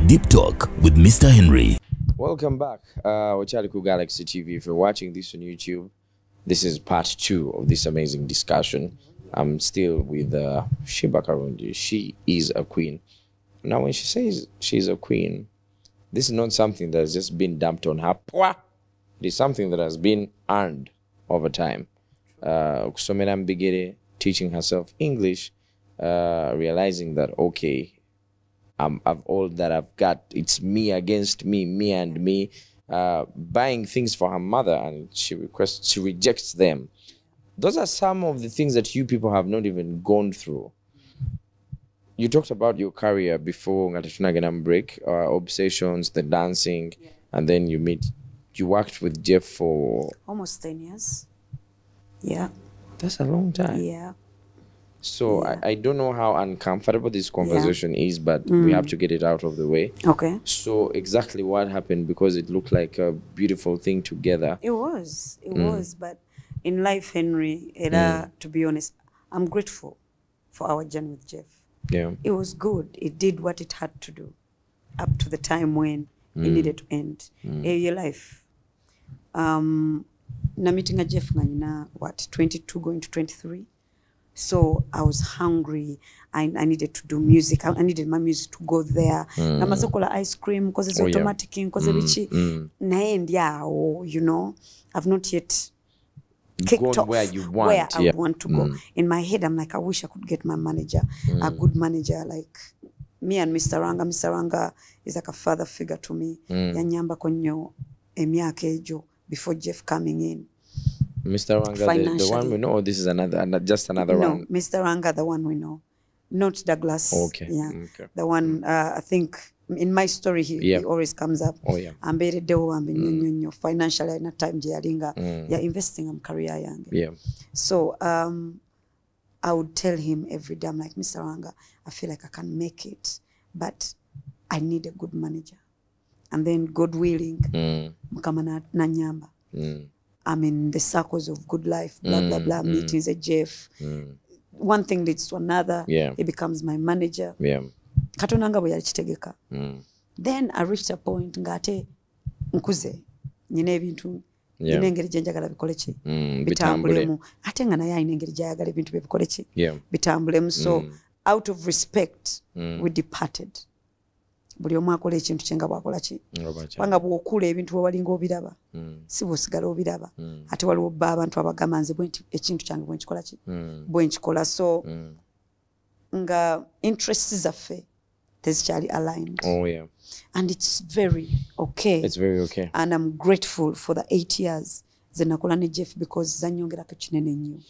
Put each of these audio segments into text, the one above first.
Deep Talk with Mr. Henry. Welcome back, Ochaliku Galaxy TV. If you're watching this on YouTube, this is part 2 of this amazing discussion. I'm still with Shiba Karundi. She is a queen. Now, when she says she's a queen, this is not something that has just been dumped on her. It is something that has been earned over time. Kusomera Mbigere, teaching herself English, realizing that, okay, I've all that I've got. It's me against me, me and me. Buying things for her mother, and she rejects them. Those are some of the things that you people have not even gone through. You talked about your career before Ngatatunagana break, obsessions, the dancing, and then you worked with Jeff for almost 10 years. Yeah. That's a long time. Yeah. So I don't know how uncomfortable this conversation is, but we have to get it out of the way. Okay. So exactly what happened, because it looked like a beautiful thing together. It was. But in life, Henry, to be honest, I'm grateful for our journey with Jeff. Yeah. It was good. It did what it had to do up to the time when it needed to end. Your life. Na meeting a Jeff na what, 22 going to 23. So I was hungry. I needed to do music. I needed my music to go there. Namazokola ice cream because it's automatic. Because you know, I've not yet kicked off where you want. Where I want to go. In my head, I'm like, I wish I could get my manager, a good manager like me and Mr. Ranga. Mr. Ranga is like a father figure to me. Yanyamba konyo emyaka ejo before Jeff coming in. Mr. Ranga, the one we know, or this is just another one? No, Mr. Ranga, the one we know. Not Douglas. Okay. Yeah. Okay. The one, I think, in my story, he always comes up. Oh, yeah. I'm very financially, in a time, you're investing in career young. Yeah. So, I would tell him every day, I'm like, Mr. Ranga, I feel like I can make it, but I need a good manager. And then, God willing, Mukamana Nanyamba. I'm in the circles of good life, blah, blah, blah, meetings at Jeff. One thing leads to another. Yeah. He becomes my manager. Yeah. Katonanga bwe yakitegeka. Then I reached a point ngate nkuze nyine ebintu nyine engeri gye njagala bikole ki bitambulemu ate nga naye ayina engeri gy'ayagala ebintu bye bikole ki bitambulemu. So out of respect we departed. Buli omu akola ekintu kye nga bw'akola ki kubanga bw'okula ebintu bwe walinga obiraba si bw'osigala obiraba ate waliwo bba abantu abagamba nze ekintu kyange bwe nkikola ki bwe nkikola. So nga interests zaffe tezikyali aligned. Oh, yeah. And it's very okay. It's very okay. And I'm grateful for the 8 years ze nakola ne Jeff because zanyongerako kinene nnyo.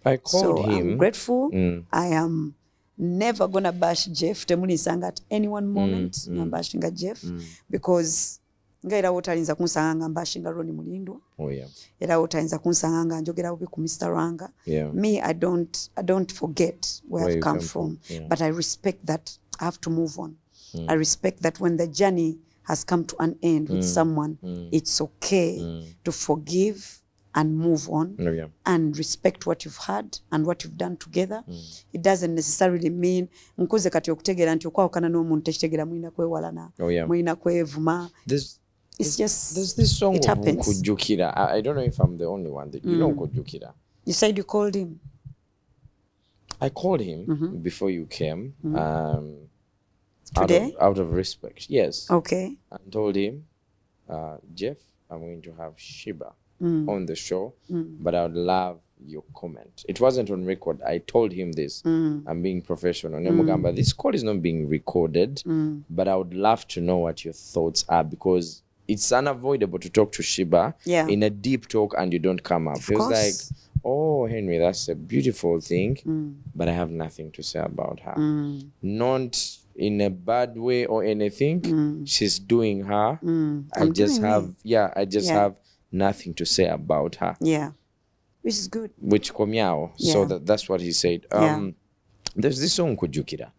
I called him. I'm grateful. I am never gonna bash Jeff. Temulisanga at any one moment nambashinga Jeff because nga era wotalinza kunsanga nga mbashinga Ronnie Mulindwa. Oh, yeah. Era wotalinza kunsanga nga njogera bubi ku Mr. Ranga. Yeah. Me, I don't forget where I've come from. Yeah. But I respect that I have to move on. I respect that when the journey has come to an end with someone, it's okay to forgive and move on and respect what you've had and what you've done together. It doesn't necessarily mean nkuze kati okutegera nti okwawukana n'omuntu tekitegera mwina kwewalana mwina kwevuma. It's just there's this song it happens. Kujukira. I don't know if I'm the only one that you know Kujukira. You said you called him. I called him before you came. Today? Out of respect, yes. Okay. And told him, Jeff, I'm going to have Shiba on the show, but I would love your comment. It wasn't on record. I told him this. I'm being professional. Nemugamba, this call is not being recorded, but I would love to know what your thoughts are because it's unavoidable to talk to Shiba in a deep talk and you don't come up. It was like, oh, Henry, that's a beautiful thing, but I have nothing to say about her. Not in a bad way or anything. She's doing her. I just have nothing to say about her. Yeah. Which is good. Which komiao. So that's what he said. There's this song Kujukira.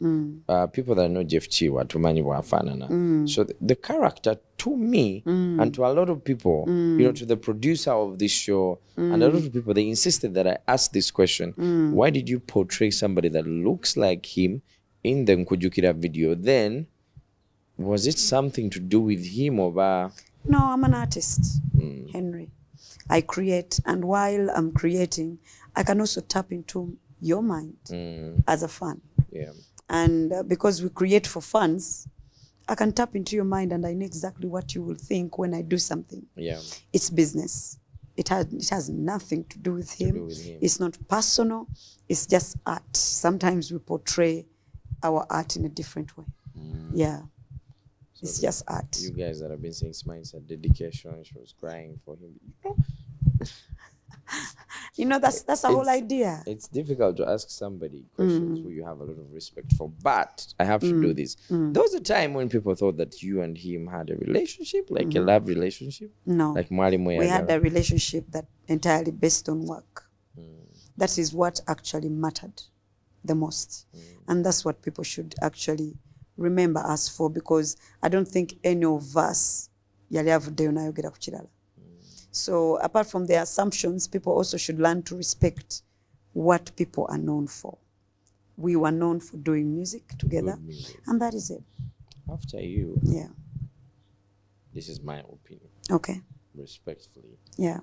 People that know Jeff Chiwa, tumanyi wafanana. So the character to me and to a lot of people, you know, to the producer of this show and a lot of people, they insisted that I ask this question. Why did you portray somebody that looks like him in the Nkujukira video? Then Was it something to do with him or? No, I'm an artist, Henry. I create, and while I'm creating, I can also tap into your mind as a fan. Yeah. And because we create for fans, I can tap into your mind and I know exactly what you will think when I do something. Yeah. It's business. It has nothing to do with him. It's not personal. It's just art. Sometimes we portray our art in a different way. Yeah. So it's just art. You guys that have been saying Smile's a dedication, she was crying for him. You know, that's the whole idea. It's difficult to ask somebody questions who you have a lot of respect for, but I have to do this. There was a time when people thought that you and him had a relationship, like a love relationship. No, like Mali Moya. We had a relationship that entirely based on work. That is what actually mattered the most, and that's what people should actually remember us for, because I don't think any of us yali avuddeyo nayogera ku kirala. So apart from the assumptions, people also should learn to respect what people are known for. We were known for doing music together, and that is it. After you, yeah. This is my opinion. Okay. Respectfully. Yeah.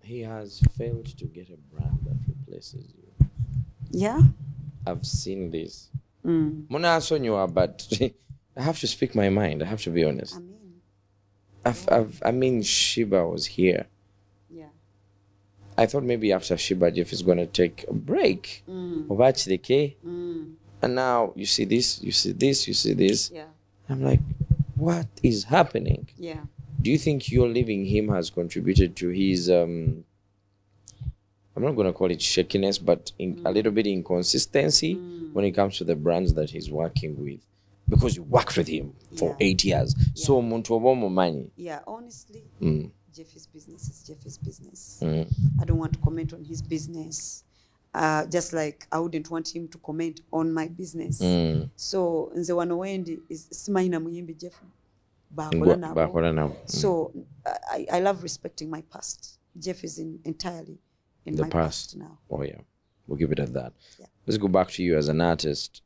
He has failed to get a brand that replaces you. Yeah. I've seen this. Muna asonyiwa, but I have to speak my mind. I have to be honest. I mean, Shiba was here. Yeah. I thought maybe after Shiba, Jeff is going to take a break. And now you see this, you see this, you see this. Yeah. I'm like, what is happening? Yeah. Do you think your leaving him has contributed to his, I'm not going to call it shakiness, but a little bit inconsistency when it comes to the brands that he's working with? Because you worked with him for 8 years. Yeah. So, money. Yeah, honestly, Jeffy's business is Jeffy's business. I don't want to comment on his business. Just like I wouldn't want him to comment on my business. So, nze wano wendi simanyi na muyimbi Jeff bakola nabo. So, I love respecting my past. Jeff is entirely in my past now. Oh yeah, we'll give it at that. Yeah. Let's go back to you as an artist.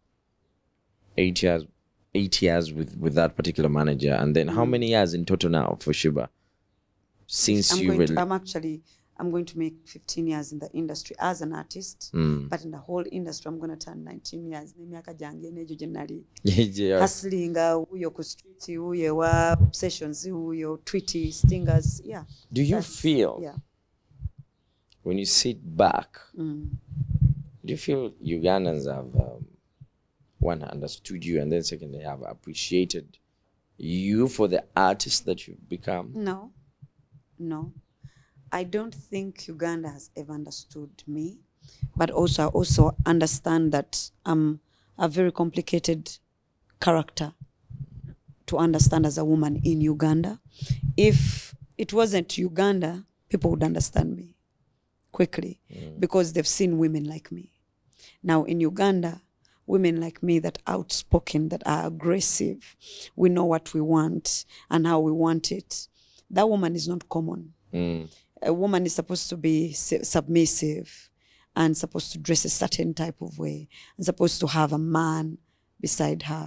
8 years with that particular manager, and then how many years in total now for Shiba? Since I'm going to make 15 years in the industry as an artist, but in the whole industry I'm going to turn 19 years. Nemyaka jange nejo jenali hustling uyo ku street uyo wa obsessions uyo tweety stingers. Yeah. Do you feel? Yeah. When you sit back, do you feel Ugandans have one, understood you, and then second, they have appreciated you for the artist that you've become? No. I don't think Uganda has ever understood me, but I also understand that I'm a very complicated character to understand as a woman in Uganda. If it wasn't Uganda, people would understand me quickly because they've seen women like me. Now in Uganda, women like me that are outspoken, that are aggressive, we know what we want and how we want it. That woman is not common. A woman is supposed to be submissive and supposed to dress a certain type of way and supposed to have a man beside her.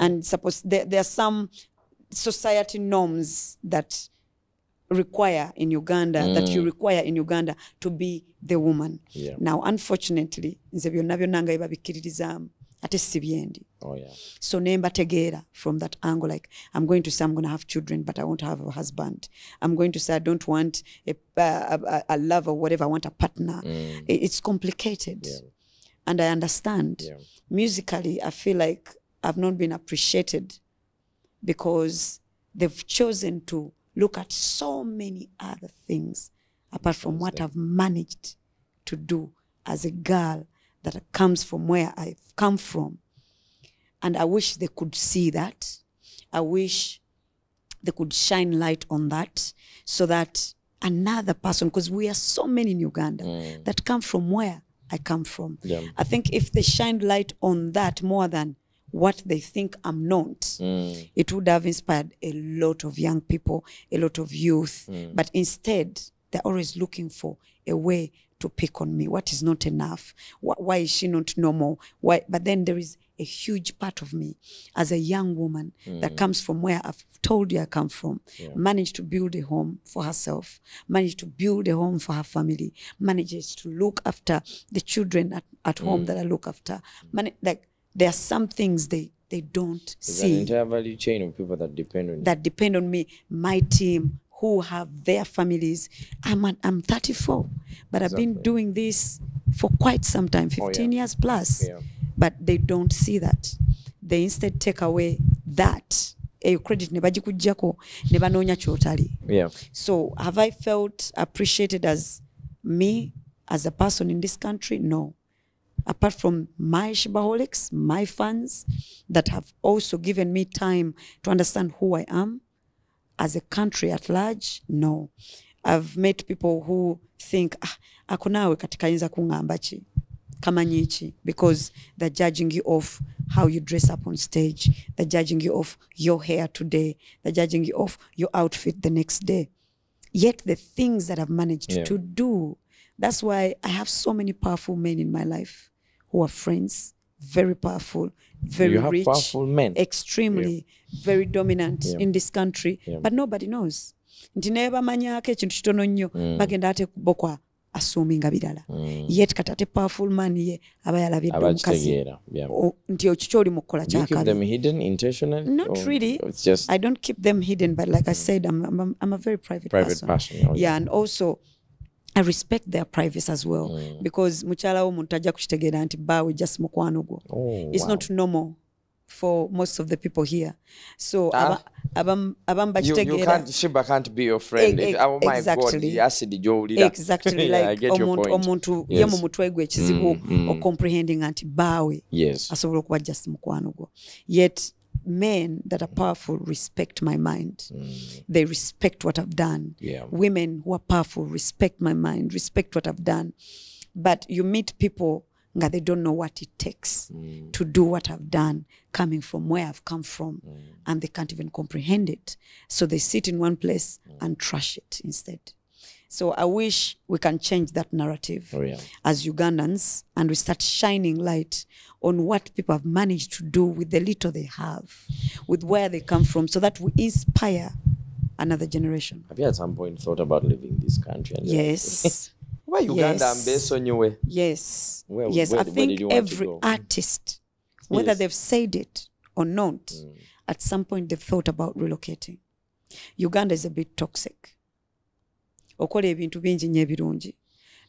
And there are some society norms that require in Uganda, that you require in Uganda to be the woman. Yeah. Now, unfortunately, nze byonna byonna nga babikiririzamu ate sibyendi. Oh yeah. So nemba tegera from that angle, like I'm going to say I'm going to have children, but I won't have a husband. I'm going to say I don't want a lover or whatever. I want a partner. It's complicated, and I understand. Yeah. Musically, I feel like I've not been appreciated because they've chosen to look at so many other things apart from what I've managed to do as a girl that comes from where I've come from. And I wish they could see that. I wish they could shine light on that so that another person, because we are so many in Uganda that come from where I come from. Yeah. I think if they shined light on that more than what they think I'm not, it would have inspired a lot of young people, a lot of youth. But instead, they're always looking for a way to pick on me? What is not enough? Why is she not normal? Why? But then there is a huge part of me as a young woman that comes from where I've told you I come from, managed to build a home for herself, managed to build a home for her family, manages to look after the children at home that I look after. Like there are some things they don't see. There's an entire value chain of people that depend on you. That depend on me, my team, who have their families. I'm 34, but I've been doing this for quite some time, 15 years plus. Yeah. But they don't see that. They instead take away that. Credit Yeah. So have I felt appreciated as me, as a person in this country? No. Apart from my Shibaholics, my fans that have also given me time to understand who I am as a country at large, no. I've met people who think, akunawe katika inza kungambachi, kamanyichi, because they're judging you off how you dress up on stage. They're judging you off your hair today. They're judging you off your outfit the next day. Yet the things that I've managed to do, that's why I have so many powerful men in my life who are friends, very powerful, very rich. You have powerful men. Extremely, very dominant in this country, but nobody knows. Ntineba manyake chintu chitono nnyo bagenda ate kubokwa assuminga birala. Yet katate powerful man ye abayalabye omukazi. Nti okikyoli mukola kyakale. You keep them hidden intentionally? Not really. It's just I don't keep them hidden, but like I said, I'm a very private person. Yeah, and also I respect their privacy as well, because muchala wo muntu ajja kukitegera nti bawe just mukwano gwo. It's not normal for most of the people here. So abam bakitegera. Shiba can't be your friend. Oh my God, exactly. Yeah, like I get your point. Omuntu ye mu mutwe gwe ekizibu o comprehending anti bawe asobola okuba just mukwano gwo. Yet men that are powerful respect my mind. They respect what I've done. Women who are powerful respect my mind, respect what I've done. But you meet people that they don't know what it takes to do what I've done, coming from where I've come from, and they can't even comprehend it. So they sit in one place and trash it instead. So I wish we can change that narrative as Ugandans, and we start shining light on what people have managed to do with the little they have, with where they come from, so that we inspire another generation. Have you at some point thought about leaving this country? Yes. Why Uganda and based on your way? Yes. Where I think every go? Artist, whether they've said it or not, at some point they've thought about relocating. Uganda is a bit toxic. Okola ebintu bingi nnyo ebirungi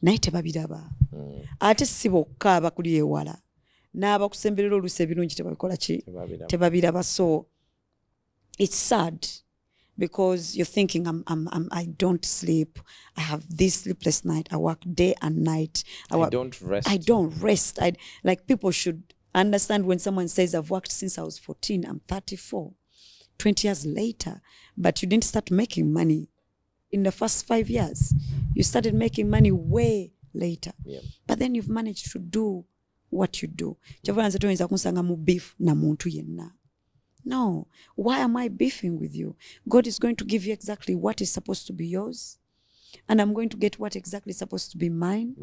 naye tebabiraba. Ate si bokka abakuli ewala n'abakusemberera oluusi ebirungi tebabikola ki? Tebabiraba. So it's sad, because you're thinking I don't sleep. I have this sleepless night. I work day and night. I don't rest. I don't rest. Like, people should understand when someone says I've worked since I was 14, I'm 34, 20 years later, but you didn't start making money in the first 5 years. You started making money way later. But then you've managed to do what you do. No. Why am I beefing with you? God is going to give you exactly what is supposed to be yours, and I'm going to get what exactly is supposed to be mine.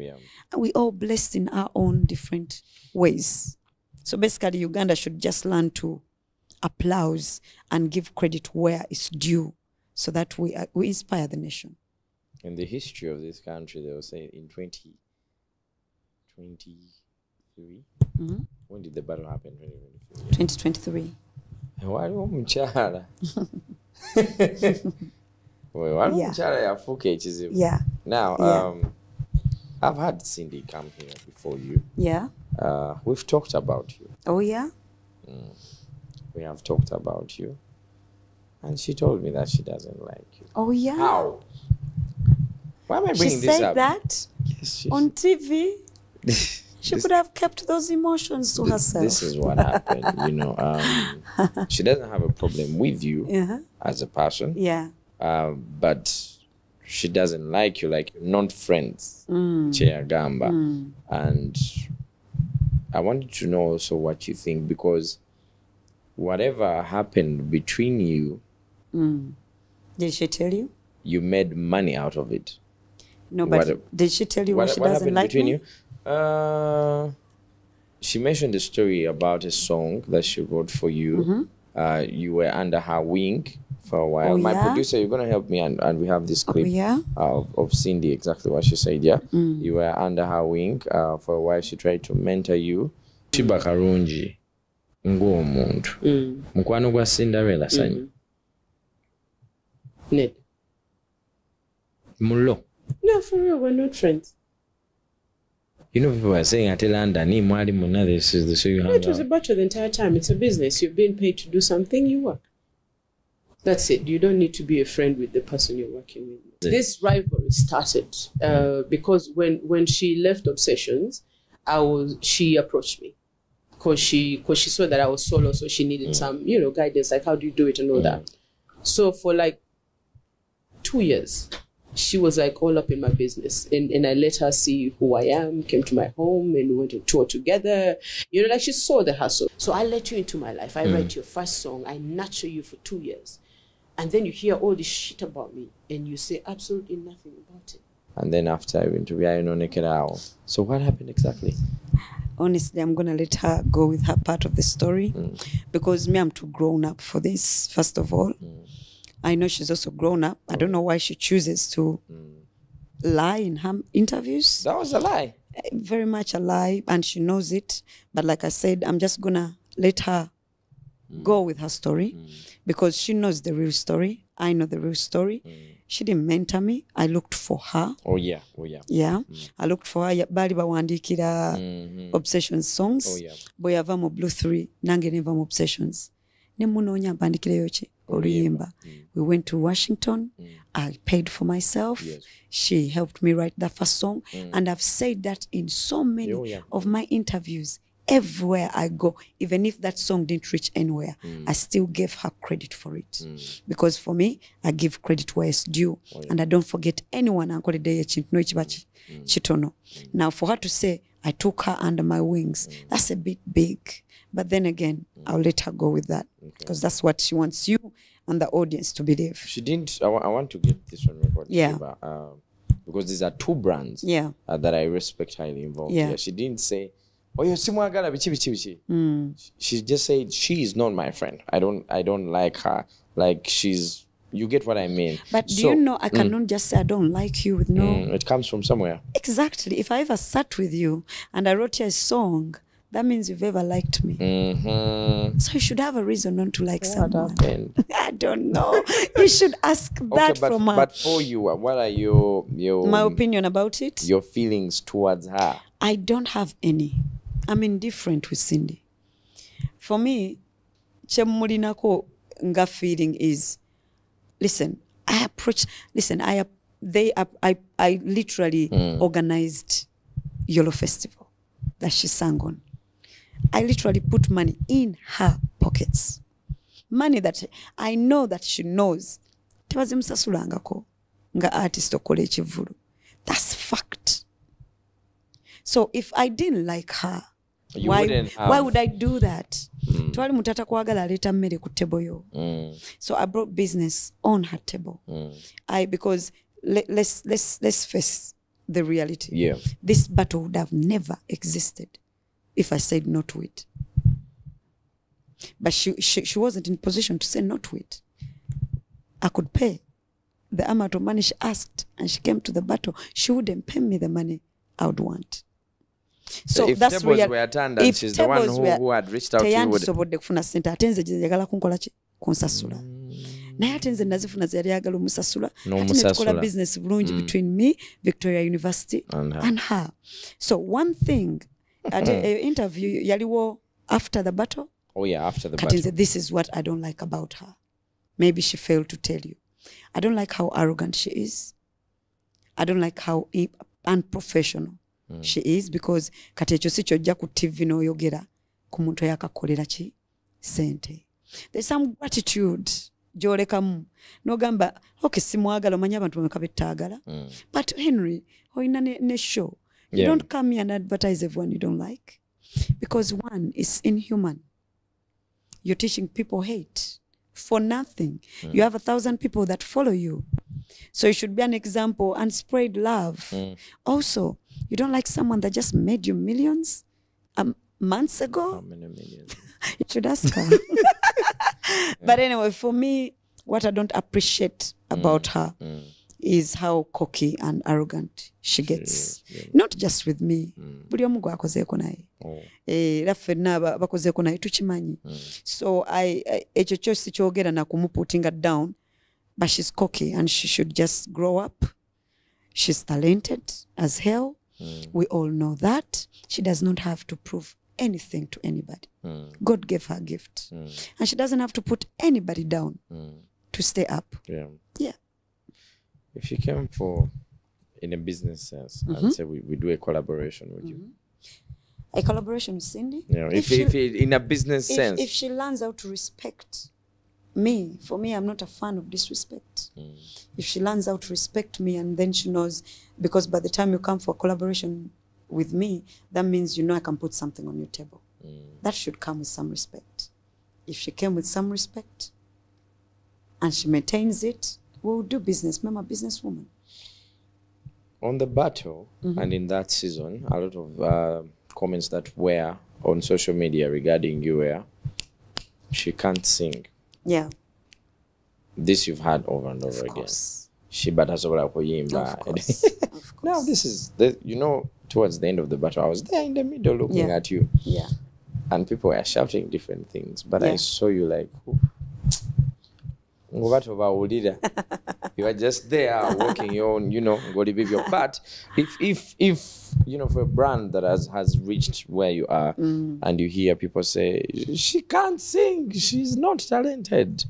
And we all blessed in our own different ways. So basically, Uganda should just learn to applaud and give credit where it's due, so that we inspire the nation. In the history of this country, they will say in 2023, when did the battle happen? 2023. Waliwo mukyala. Waliwo mukyala yafuuka ekizibu. Now, I've had Cindy come here before you. We've talked about you. Oh, yeah? We have talked about you. And she told me that she doesn't like you. Oh, yeah? How? Why am I bringing this up? She said that? Yes. On TV? She could have kept those emotions to herself. This is what happened, you know. She doesn't have a problem with you as a person. But she doesn't like you, like you're not friends. Gamba. And I wanted to know also what you think, because whatever happened between you, did she tell you? You made money out of it. No, but did she tell you what she doesn't like between me? you? She mentioned a story about a song that she wrote for you. You were under her wing for a while. My producer, you're going to help me, and we have this clip of Cindy, exactly what she said. Yeah, you were under her wing for a while. She tried to mentor you. Shiba Karungi ng'omuntu mukwano gwa Cinderella sanyu Ned. Mullo. No, for real, we're not friends. You know, people are saying at London, this is the show you hang It was a bachelor the entire time. It's a business. You're being paid to do something, you work. That's it. You don't need to be a friend with the person you're working with. This rivalry started because when she left Obsessions, she approached me because she saw that I was solo, so she needed some guidance, like how do you do it and all that. So for like 2 years, she was like all up in my business, and I let her see who I am, came to my home, and we went to tour together. Like she saw the hustle. So I let you into my life. I write your first song. I nurture you for 2 years. And then you hear all this shit about me, and you say absolutely nothing about it. And then after I went to Naked. So what happened exactly? Honestly, I'm going to let her go with her part of the story because me, I'm too grown up for this, first of all. I know she's also grown up. I don't know why she chooses to lie in her interviews. That was a lie. Very much a lie, and she knows it. But like I said, I'm just going to let her go with her story because she knows the real story. I know the real story. She didn't mentor me. I looked for her. Oh, yeah. Yeah. I looked for her. Bali bawandikira Obsessions songs. Oh, yeah. Boyava mu Blue 3. Nange neva mu Obsessions. Nemunonya bandikira yoche. Oluyimba. We went to Washington. I paid for myself. Yes. She helped me write that first song. And I've said that in so many of my interviews. Everywhere I go, even if that song didn't reach anywhere, I still gave her credit for it. Because for me, I give credit where it's due. And I don't forget anyone. Now, for her to say, I took her under my wings, that's a bit big. But then again, I'll let her go with that. Because that's what she wants you and the audience to believe. She didn't, I want to get this on record. Yeah. Because these are two brands that I respect highly involved here. She didn't say, oh, you see, she just said she is not my friend. I don't like her. Like you get what I mean. But do you know I cannot just say I don't like you with no. It comes from somewhere. Exactly. If I ever sat with you and I wrote you a song, that means you've ever liked me. So you should have a reason not to like someone. I don't know. You should ask that from her. But for you, what are your my opinion about it? Your feelings towards her? I don't have any. I'm indifferent with Cindy. For me, chemulinako nga feeling is, listen, I literally organized YOLO Festival that she sang on. I literally put money in her pockets. Money that I know that she knows. Tebazimusasulangako nga artist okole ekivulu. That's fact. So if I didn't like her, why would I do that? Twali mutata kwagala aleta mmere ku table yo. So I brought business on her table. Because let's face the reality. Yeah. This battle would have never existed if I said no to it. But she wasn't in position to say no to it. I could pay the amount of money she asked, and she came to the battle. She wouldn't pay me the money I would want. So if that's tables real. Were turned and she's the one who had reached out to you. Atenze jagala kunkola ki kunsasula. Naye atenze nazifuna zali yagala omusasula. Tukola business bulungi between me, Victoria University, and her. So one thing at an interview yaliwo after the battle. Oh yeah, after the battle. This is what I don't like about her. Maybe she failed to tell you. I don't like how arrogant she is. I don't like how unprofessional she is, because kati ekyo si kyojja ku TV n'oyogera ku muntu yakakolera ki sente. There's some gratitude gyolekamu n'ogamba okay simwagala omanya abantu bameka bettaagala. But Henry, oyina ne show. You don't come here and advertise everyone you don't like. Because one is inhuman. You're teaching people hate. for nothing. You have 1,000 people that follow you. So you should be an example and spread love. Also, you don't like someone that just made you millions months ago? How many millions? You should ask her. But anyway, for me, what I don't appreciate about her is how cocky and arrogant she gets. Not just with me. Buli omu gwakozeeko naye. Era ffenna bakozeeko naye tukimanyi. So ekyo kyo sikyogera na kumuputinga down, but she's cocky and she should just grow up. She's talented as hell. We all know that. She does not have to prove anything to anybody. God gave her a gift. And she doesn't have to put anybody down to stay up. Yeah. Yeah. If you came for, in a business sense, and say we do a collaboration with you. A collaboration with Cindy? You know, if in a business sense. If she learns how to respect me, for me, I'm not a fan of disrespect. If she learns how to respect me and then she knows, because by the time you come for a collaboration with me, that means you know I can put something on your table. That should come with some respect. If she came with some respect and she maintains it, we'll do business. I'm a businesswoman. On the battle, and in that season, a lot of comments that were on social media regarding you were, she can't sing. Yeah. This you've had over and over again. She batasobola kuyimba. Of course. Now this is, you know, towards the end of the battle, I was there in the middle looking at you. Yeah. And people were shouting different things. But Yeah. I saw you like, you are just there walking your own, you know, but if you know, for a brand that has reached where you are and you hear people say she can't sing, she's not talented,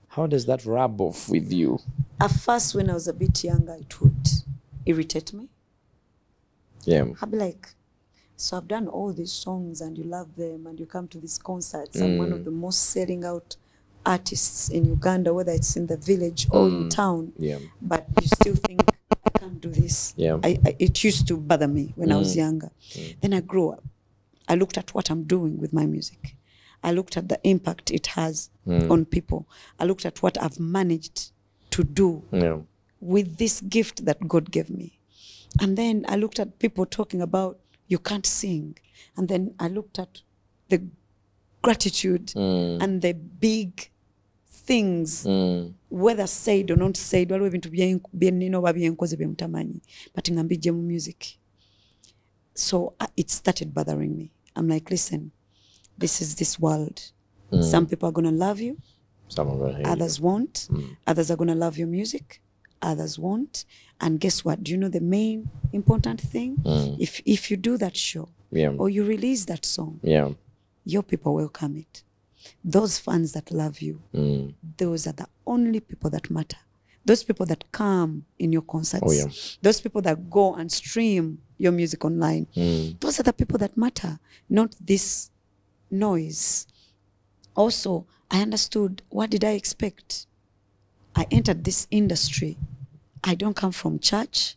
how does that rub off with you? At first, when I was a bit younger, it would irritate me. Yeah. I'd be like, so I've done all these songs and you love them and you come to these concerts. I'm one of the most selling out artists in Uganda, whether it's in the village or in town. Yeah. But you still think, I can't do this. Yeah. It used to bother me when I was younger. Then I grew up. I looked at what I'm doing with my music. I looked at the impact it has on people. I looked at what I've managed to do with this gift that God gave me. And then I looked at people talking about, you can't sing. And then I looked at the gratitude and the big things, whether said or not said, waliwo ebintu byenina oba byenkoze byemutamanyi, but ngambijje mu music. So it started bothering me. I'm like, listen, this is this world. Some people are going to love you. Some are going to hate Others won't. Others are going to love your music. Others won't. And guess what? Do you know the main important thing? If you do that show or you release that song, your people welcome it. Those fans that love you, those are the only people that matter. Those people that come in your concerts, those people that go and stream your music online, those are the people that matter, not this noise. Also, I understood, what did I expect? I entered this industry. I don't come from church.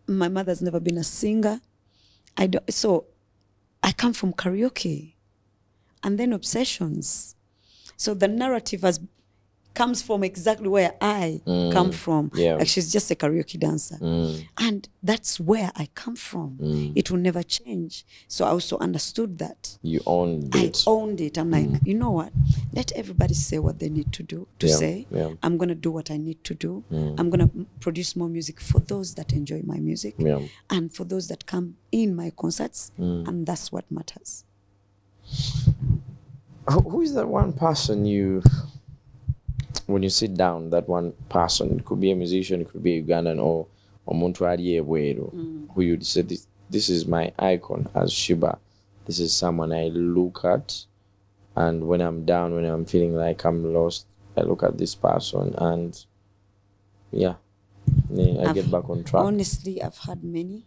My mother's never been a singer. So I come from karaoke and then obsessions. So the narrative comes from exactly where I come from. Like, she's just a karaoke dancer. And that's where I come from. It will never change. So I also understood that. You owned it. I owned it. I'm like, you know what? Let everybody say what they need to do, say. I'm going to do what I need to do. I'm going to produce more music for those that enjoy my music and for those that come in my concerts. And that's what matters. Who is that one person when you sit down, that one person, it could be a musician, it could be a Ugandan or Muntu ali ebweru, who you'd say, this is my icon as Shiba. This is someone I look at, and when I'm down, when I'm feeling like I'm lost, I look at this person and I get back on track. Honestly, I've had many.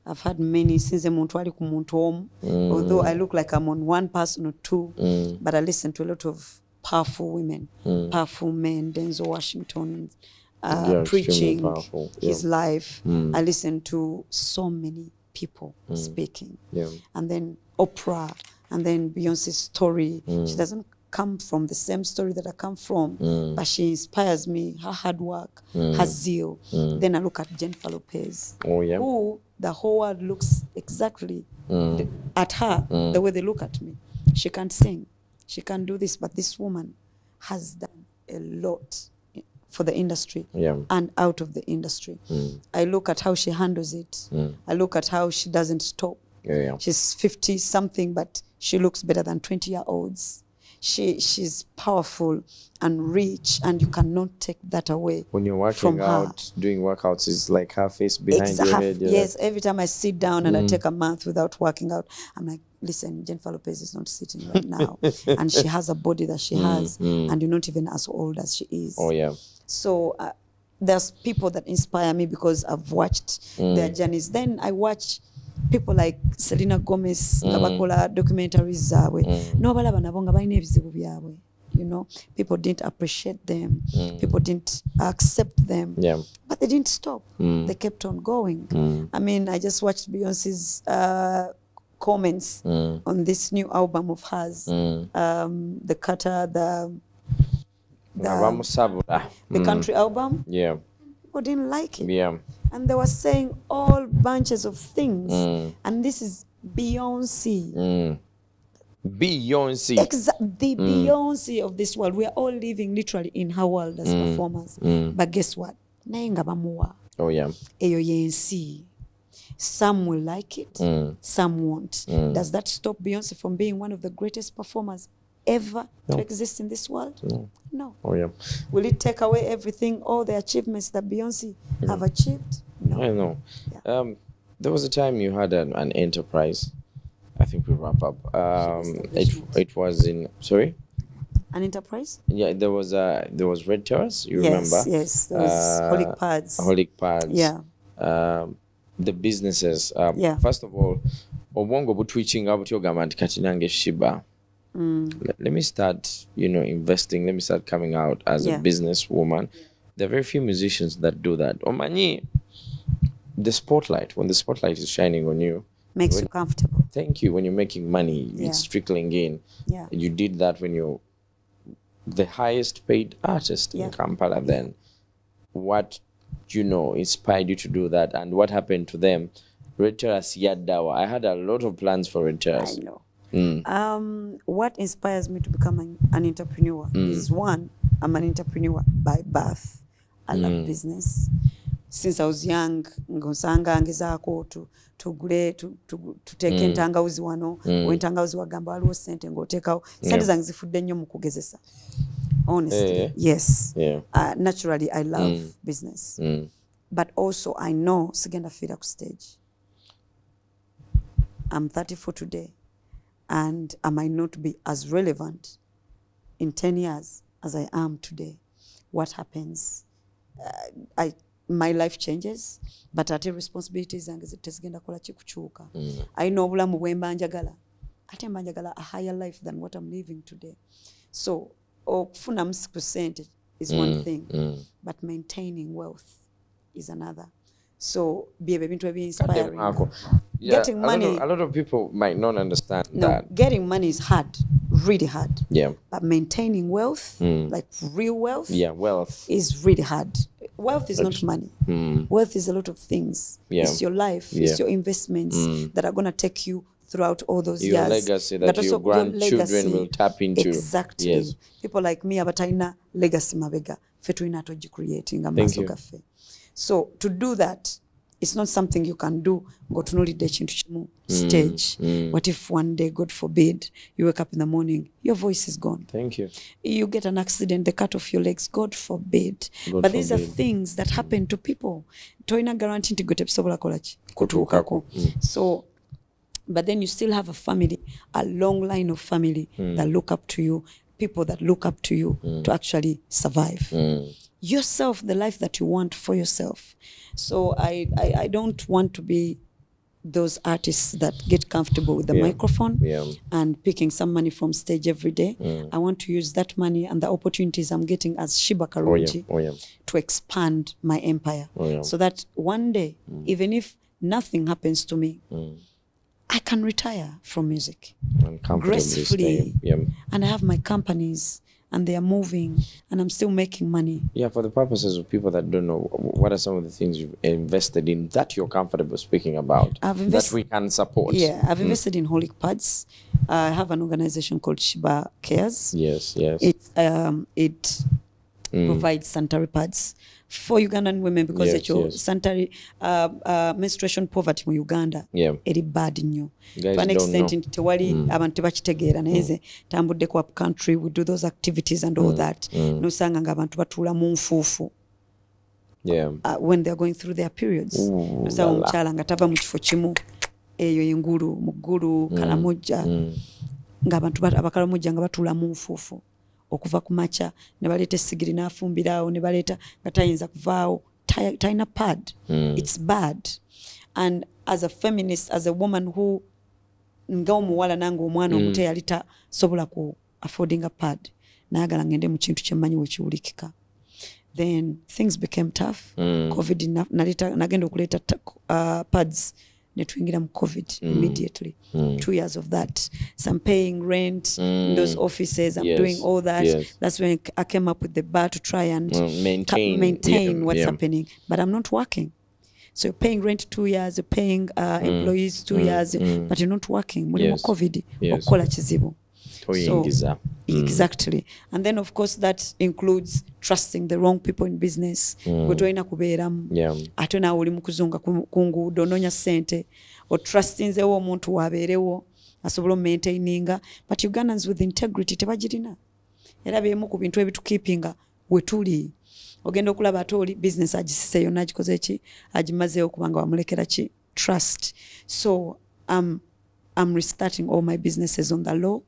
I've had many since muntu ali ku muntu omu. Although I look like I'm on one person or two, but I listen to a lot of powerful women, powerful men, Denzel Washington, preaching his life. I listen to so many people speaking. And then Oprah, and then Beyonce's story. She doesn't come from the same story that I come from, but she inspires me, her hard work, her zeal. Then I look at Jennifer Lopez, who the whole world looks exactly at her the way they look at me. She can't sing, she can't do this, but this woman has done a lot for the industry and out of the industry. I look at how she handles it. I look at how she doesn't stop. She's 50 something, but she looks better than 20-year-olds. She's powerful and rich, and you cannot take that away. When you're working out, doing workouts, it's like her face behind your head. Yes, every time I sit down and I take a month without working out, I'm like, listen, Jennifer Lopez is not sitting right now. And she has a body that she has, and you're not even as old as she is. So there's people that inspire me because I've watched their journeys. Then I watch people like Selena Gomez, bakola documentaries zawe. No balaba nabo nga balina ebizibu byabwe. You know, people didn't appreciate them. People didn't accept them. But they didn't stop. They kept on going. I mean, I just watched Beyonce's comments on this new album of hers. The Cutter, the country album. People didn't like it. And they were saying all bunches of things. And this is Beyonce. The Beyonce of this world. We are all living literally in her world as performers. But guess what? Nayenga bamuwa. Eyo yensi. Some will like it, some won't. Does that stop Beyonce from being one of the greatest performers ever to exist in this world? No. Will it take away everything, all the achievements that Beyonce have achieved? No. I know. There was a time you had an enterprise. I think we wrap up. It was in, sorry? An enterprise? Yeah, there was Red Terrace, you remember? Yes, there was Holic Pads. Holic Pads. Yeah. The businesses. First of all, obongo butwitching out your gamant katinange shiba. Let me start, investing. Let me start coming out as a businesswoman. There are very few musicians that do that. Omani, the spotlight, when the spotlight is shining on you, makes you comfortable. Thank you. When you're making money, it's trickling in. You did that when you're the highest paid artist in Kampala then. What inspired you to do that, and what happened to them? Red Terrace Yadawa. I had a lot of plans for Red Terrace. I know. What inspires me to become an entrepreneur is, one, I'm an entrepreneur by birth. I love business. Since I was young, ngosanga ngezako tuteke entangawuzi wano, entangawuzi wagamba waliwo sente ng'oteekawo. Sente zange zifudde nnyo mu kugezesa. Honestly, yes. Naturally, I love business. But also, I know sigenda fira ku stage. I'm 34 today, and I might not be as relevant in 10 years as I am today. What happens? My life changes, but ate responsibilities zange tezigenda kola chikuchuka. I know obulamu bwemba njagala. Ate mba njagala a higher life than what I'm living today. So, okufuna msiku sente is one thing, but maintaining wealth is another. So, be ebintu ebi inspiring. Getting money. A lot of people might not understand that. Getting money is hard, really hard. But maintaining wealth, like real wealth, wealth is really hard. Wealth is not money. Wealth is a lot of things. It's your life, it's your investments that are going to take you throughout all those your years. Legacy that your grandchildren will tap into. Exactly. People like me, abataina legacy mabega. Fetuina toji creating a cafe. So to do that, it's not something you can do. Go to no chimu stage. What if one day, God forbid, you wake up in the morning, your voice is gone? Thank you. You get an accident, they cut off your legs. God forbid. But these are things that happen to people. Toina guarantee to go to kutuukako. So, but then you still have a family, a long line of family that look up to you, people that look up to you to actually survive. Yourself, the life that you want for yourself. So I don't want to be those artists that get comfortable with the microphone and picking some money from stage every day. I want to use that money and the opportunities I'm getting as Shiba Karungi to expand my empire. So that one day, even if nothing happens to me, I can retire from music And comfortably gracefully. stay. Yeah. And I have my companies and they are moving and I'm still making money. Yeah, for the purposes of people that don't know, what are some of the things you've invested in that you're comfortable speaking about that we can support? Yeah, I've invested in Holic Pads. I have an organization called Shiba Cares. Yes. It provides sanitary pads for Ugandan women because sanitary menstruation poverty in Uganda eri bad nnyo. To an extent tewali abantu tebakitegeera naye tambuddeko up country, we do those activities and all that. Nosanga nga abantu batuula mu nfuufu when they're going through their periods. Nosanga omukyala nga tava mu kifo kimu eyo engulu mu ggulu Kalamojja ng'abantu abakalamojja nga batuula mu nfuufu okuva ku macha ne baleeta essigiri n'afumbiraawo ne baleeta nga tayinza kuvaawo talina pad. It's bad. And as a feminist, as a woman who nga omuwala nange omwana omuto yali tasobola ku affording a pad naagala ngende mu kintu kyemmanyi wekiwulikika. Then things became tough. COVID nagenda okuleeta pads ne tuyingira mu COVID immediately. 2 years of that. So I'm paying rent in those offices. I'm doing all that. That's when I came up with the bar to try and maintain what's happening. But I'm not working. So you're paying rent 2 years, you're paying employees 2 years, but you're not working. Mulimu COVID okola kizibu. So, exactly. And then of course that includes trusting the wrong people in business. Gotolina kubeeramu. Ate naawe oli mu kuzunga ku nguudo onoonya ssente or trustinzeewo omuntu waabeerewo asobola omaintaininga. But Ugandans with integrity tebagirina. Era byemu ku bintu ebitukeepinga we tuli. Ogenda okulaba ate oli business agisise yonna agikoze ki agimazeewo kubanga wamulekera ki trust. So I'm restarting all my businesses on the law.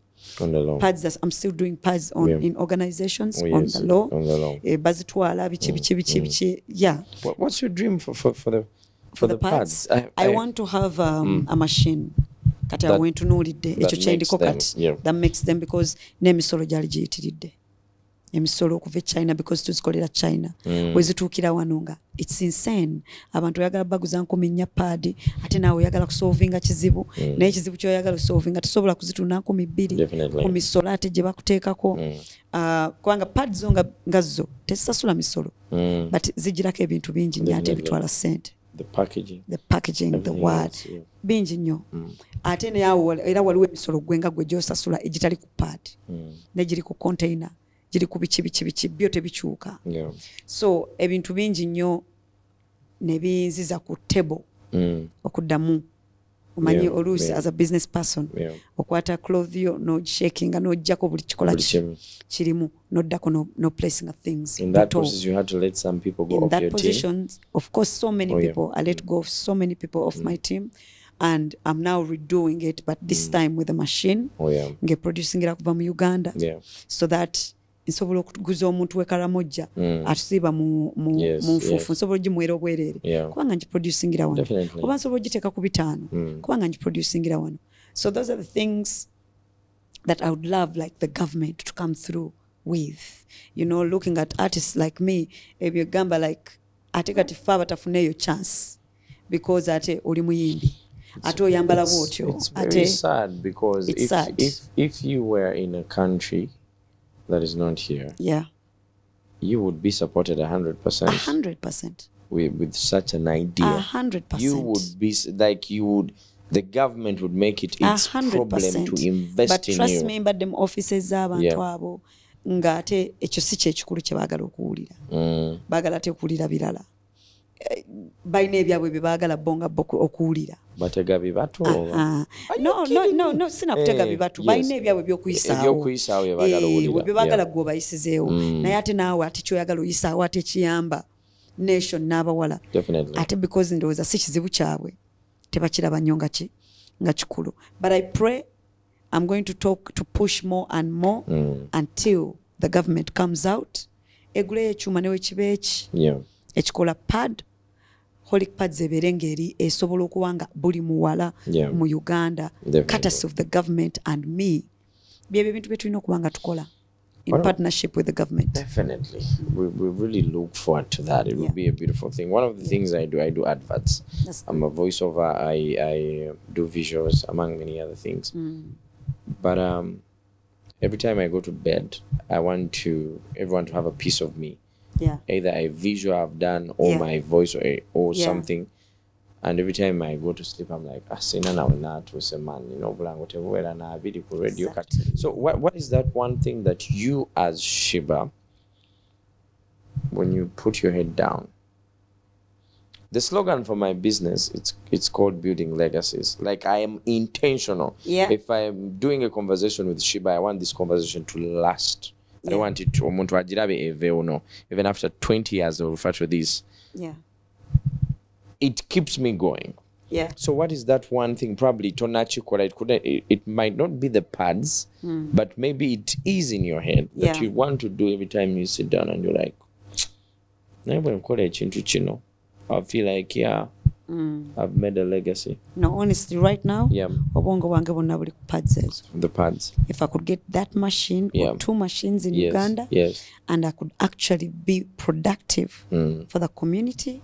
Pads, I'm still doing pads in organizations on the law. Bazitwala bichi. Yeah. What's your dream for the pads? I want to have a machine. Kati went to know ekyo kyendiko kati that makes them because n'emisolo gyali giyitiridde. Emisolo okuva China because tuzikolera China. Wezituukira wano nga it's insane. Abantu oyagala baguza 10 pad ate naawe oyagala kusolvinga kizibu naye kizibu kyoyagala kusolvinga tosobola kuzitunda 200 ku misolo ate gye bakuteekako. Kubanga pads zo nga zo tesasula misolo but zigirako ebintu bingi nnyo ate bitwala ssente. The packaging, the word bingi nnyo ate naye era waliwo emisolo gwenga gwe gyosasula egitali ku pad negiri ku container giri ku bichi byo tebikyuka. So ebintu bingi nnyo ne binziza ku table okuddamu omanyi oluusi as a business person okwata clothes yo no shaking no jjako buli kikola kirimu noddako no placing of things. In that process you had to let some people go in off that your position team. Of course so many people I let go of so many people off my team and I'm now redoing it but this time with a machine nge producing it kuva mu Uganda so that nsobola okuguza omuntu w'Ekaramojja atusiiba mu nfuufu nsobola ogimwera obwereere kubanga ngiproducingira wano oba nsobola ogiteeka ku 5 kubanga ngiproducingira wano. So those are the things that I would love like the government to come through with, you know, looking at artists like me ebyo gamba like ate kati fa batafuneyo chance because ate oli muyimbi ate oyambala bwotyo. It's very sad because if you were in a country that is not here, you would be supported 100%. 100%. With such an idea. 100%. You would be like the government would make it its 100%. problem to invest but in you. But trust me, but them offices z'abantu abo nga ate ekyo si kyekikulu kye baagala okuwulira. Baagala ate okuwulira birala. Balina ebyabwe bye baagala bonga okuwulira. Batega bibatu. No, sina kutega bibatu. Balina ebyabwe by'okuyisaawo. Eby'okuyisaawo bye baagala okuwulira. Bye baagala gwe bayisizeewo. Naye ate naawe ate kyoyagala oyisaawo ate kiyamba nation n'abawala. Definitely. Ate because ndowooza si kizibu kyabwe. Tebakiraba nnyo nga kikulu. But I pray I'm going to push more and more until the government comes out. Egule ekyuma ne wekiba eki. Ekikola pad. Holic pads ebeere ngeri esobola okuba nga buli muwala mu Uganda. Courtesy of the government and me. Byebyo ebintu bye tulina okuba nga tukola. in partnership with the government. Definitely. We really look forward to that. It will be a beautiful thing. One of the things I do adverts. I'm a voiceover. I do visuals, among many other things. But every time I go to bed, I want everyone to have a piece of me. Yeah. Either a visual I've done or my voice or something. And every time I go to sleep, I'm like, So what is that one thing that you as Shiba, when you put your head down? The slogan for my business, it's called Building Legacies. Like, I am intentional. Yeah. If I'm doing a conversation with Shiba, I want this conversation to last. I don't want it to, even after 20 years, I'll refer to this. Yeah. It keeps me going. Yeah. So what is that one thing? Probably it might not be the pads, but maybe it is in your head that you want to do every time you sit down and you're like, I feel like, I've made a legacy. No, honestly, right now, The pads. if I could get that machine or 2 machines in Uganda, and I could actually be productive for the community,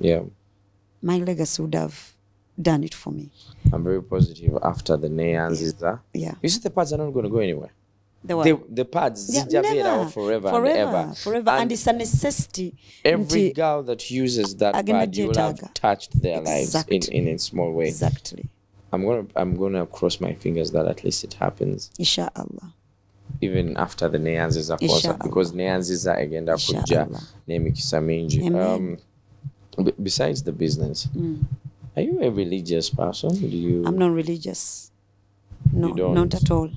my legacy would have done it for me. I'm very positive after the Nyanziza. Yeah. You see, the pads are not going to go anywhere. The pads, never. Forever. And it's a necessity. Every girl that uses that pad, you will have touched their lives in a small way. Exactly. I'm gonna cross my fingers that at least it happens. Inshallah. Even after the Nyanziza concert, because Nyanziza again kuja nemikisa mingi. Besides the business, are you a religious person? I'm not religious. No, not at all.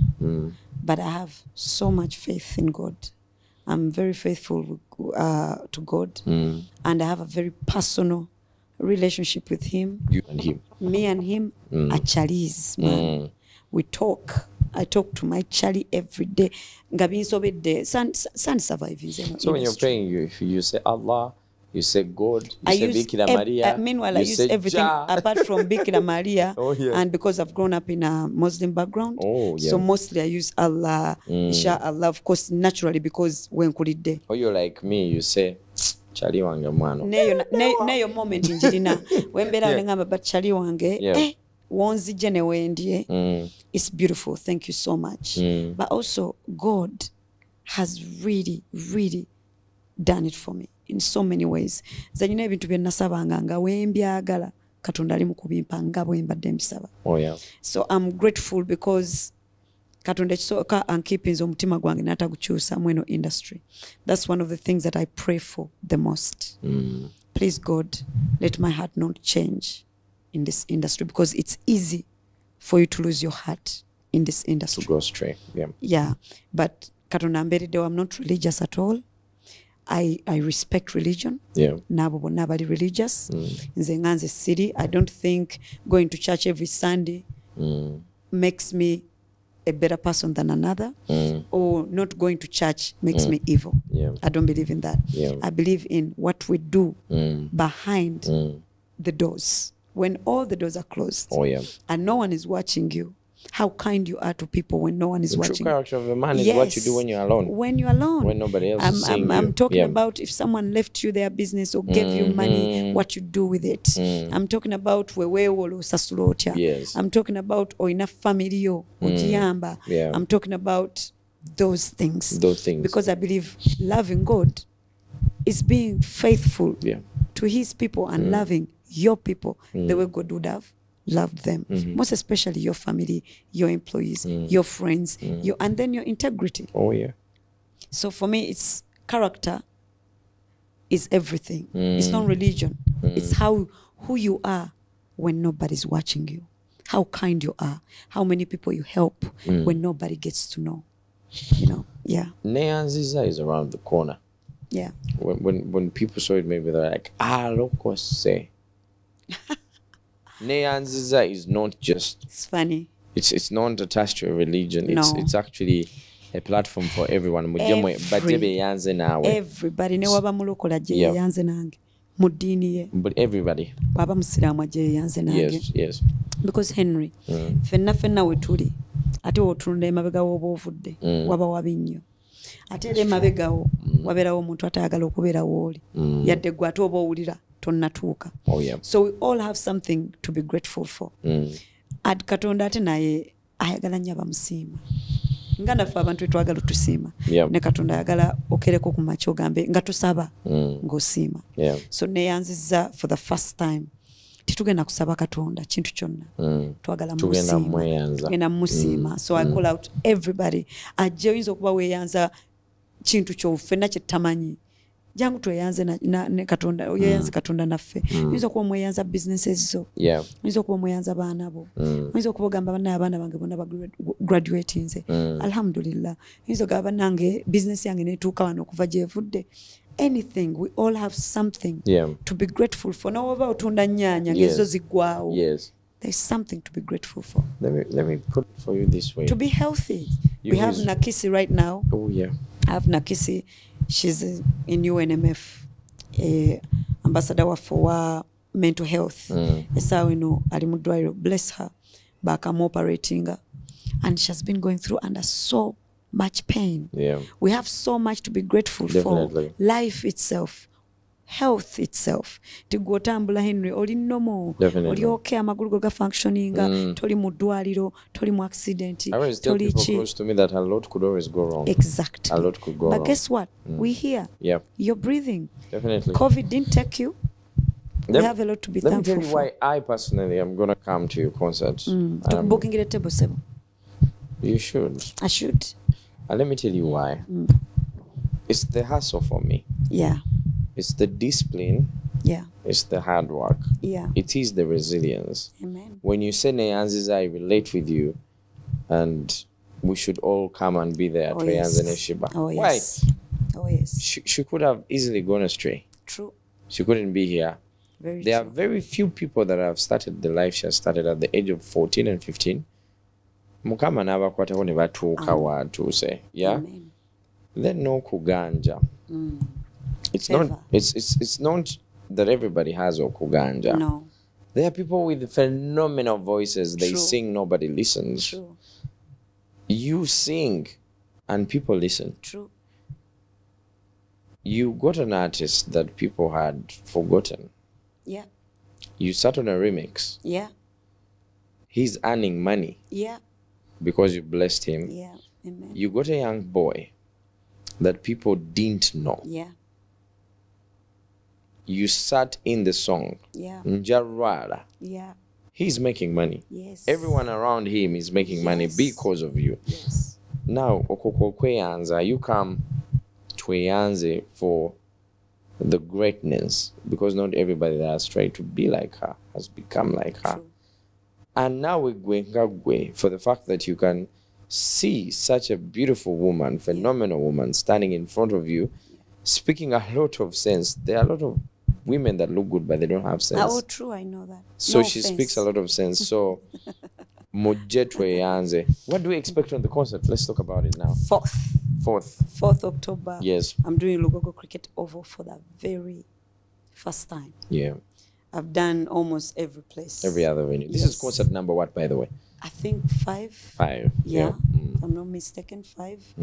But I have so much faith in God. I'm very faithful to God, and I have a very personal relationship with Him. You and Him. Me and Him are Charlies, man. We talk. I talk to my Charlie every day. So when you're praying, you say Allah, you say God, you say Bikira Maria. Meanwhile, I use everything apart from Bikira Maria. And because I've grown up in a Muslim background, so mostly I use Allah, Inshallah, of course, naturally, because when kulide. Oh, you're like me, you say, Chali wange mwano. Neyo moment injirina. Wembera ngamba but Chali wange. Wonzije ne wendie. It's beautiful. Thank you so much. But also, God has really, really done it for me in so many ways. Zanyina ebintu bye nasabanga nga wembyagala Katonda ali mu kubimpa nga bwe mbadde mbisaba. So I'm grateful because Katonda kisoka ankipinza omutima gwange n'atagukyusa mu eno industry. That's one of the things that I pray for the most. Please God, let my heart not change in this industry, because it's easy for you to lose your heart in this industry. To go astray. Yeah. But Katonda mbereddewo, I'm not religious at all. I respect religion. Nabo bonna bali religious. Nze nganze city. I don't think going to church every Sunday makes me a better person than another, or not going to church makes me evil. I don't believe in that. I believe in what we do behind the doors, when all the doors are closed and no one is watching you. How kind you are to people when no one is watching. The true character of a man is what you do when you're alone. When you're alone. When nobody else is seeing I'm talking about if someone left you their business or gave you money, what you do with it. I'm talking about wewewo sasulotya. I'm talking about enough family yo ojiyamba. I'm talking about those things. Because I believe loving God is being faithful to His people and loving your people the way God would have loved them, most especially your family, your employees, your friends, and then your integrity. So for me, it's character is everything. It's not religion. It's who you are when nobody's watching you, how kind you are, how many people you help when nobody gets to know. Nyanziza is around the corner. When people saw it, maybe they're like, loko se. Nyanziza is not just. It's funny. It's not attached to a religion. It's actually a platform for everyone. Everybody. Ne waba mulokola je yanze nange. Mudini ye. But everybody. Waba musiramu je yanze nange. Yes. Because Henry, fenna we tuli. Ate otunde emabega w'oba ovudde. Waba wabi nnyo. ate era emabegawo wabeerawo omuntu atayagala okubeera wooli yadde gwe ate oba owulira tonnatuuka. So we all have something to be grateful for. Katonda ate naye ayagala nnyo abamusiima nga naffe abantu twagala tusiima ne Katonda ayagala okereko ku makya ogambe nga tusaba ng'osiima. So neyanziza for the first time titugenda kusaba Katonda kintu kyonna twagala tugenda musiima. So I call out everybody ajja oyinza okuba weeyanza kintu kyofenna kye tutamanyi jangu tweyanze ne Katonda oyeyanze Katonda naffe. Oyinza okuba mweyanza businesses zo, oyinza okuba mweyanza baana bo, oyinza okuba ogamba abaana bange bonna graduate nze alhamdulillah, oyinza ogamba nange business yange netuuka wano okuva gyevudde. Anything, we all have something to be grateful for. Nowoba otunda nnyaanya ngezo ziggwawo, there's something to be grateful for. Let me put it for you this way. To be healthy. We have Nakisi right now. I have Nakisi. She's in UNMF, ambassador for mental health. Esa wino ali mu ddwaliro, bless her, operating, and she has been going through under so much pain. We have so much to be grateful for. Life itself, health itself. Tigotambula Henry oli normal, oli okay, amagulu go ga functioning, toli mu ddwaliro, toli mu accident. I always tell people close to me that a lot could always go wrong. Exactly. A lot could go wrong. But guess what? We're here. You're breathing. Definitely. COVID didn't take you. We have a lot to be thankful for. Let me tell you why I personally am going to come to your concert. Booking it at table 7. You should. I should. And let me tell you why. It's the hustle for me. It's the discipline. It's the hard work. It is the resilience. Amen. When you say Neyanziza, I relate with you, and we should all come and be there at Neyanziza Shiba. Why? She could have easily gone astray. True. She couldn't be here. There are very few people that have started the life she has started at the age of 14 and 15. Mukama n'abakwatako ne batuuka watuuse. Then no kuganja. It's not that everybody has okuganja. No. There are people with phenomenal voices. They sing, nobody listens. True. You sing and people listen. True. You got an artist that people had forgotten. You sat on a remix. He's earning money. Because you blessed him. Amen. You got a young boy that people didn't know. You sat in the song. Njarwala. He's making money. Everyone around him is making money because of you. Now, okokokweyanza, you come tweyanze for the greatness, because not everybody that has tried to be like her has become like her. And now we're going for the fact that you can see such a beautiful woman, phenomenal woman standing in front of you, speaking a lot of sense. There are a lot of women that look good, but they don't have sense. Oh, true, I know that. So she speaks a lot of sense. So, Mojetwe Yanze. What do we expect on the concert? Let's talk about it now. 4th October. Yes. I'm doing Lugogo Cricket Oval for the very first time. I've done almost every place. Every other venue. This is concert number what, by the way? I think 5. 5. If I'm not mistaken, 5.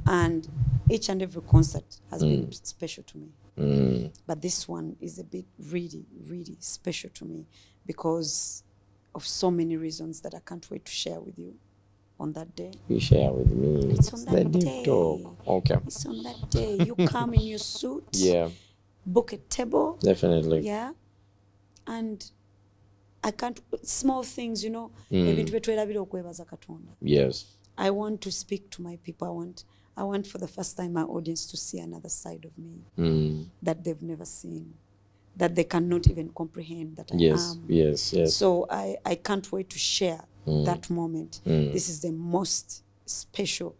And each and every concert has been special to me. But this one is a bit really, really special to me because of so many reasons that I can't wait to share with you on that day. You share with me. It's on that day. Talk. Okay. It's on that day. You come in your suit. Book a table. Definitely. And I can't, small things, you know. Yes. I want to speak to my people. I want for the first time my audience to see another side of me that they've never seen, that they cannot even comprehend that I am. Yes. So I can't wait to share that moment. This is the most special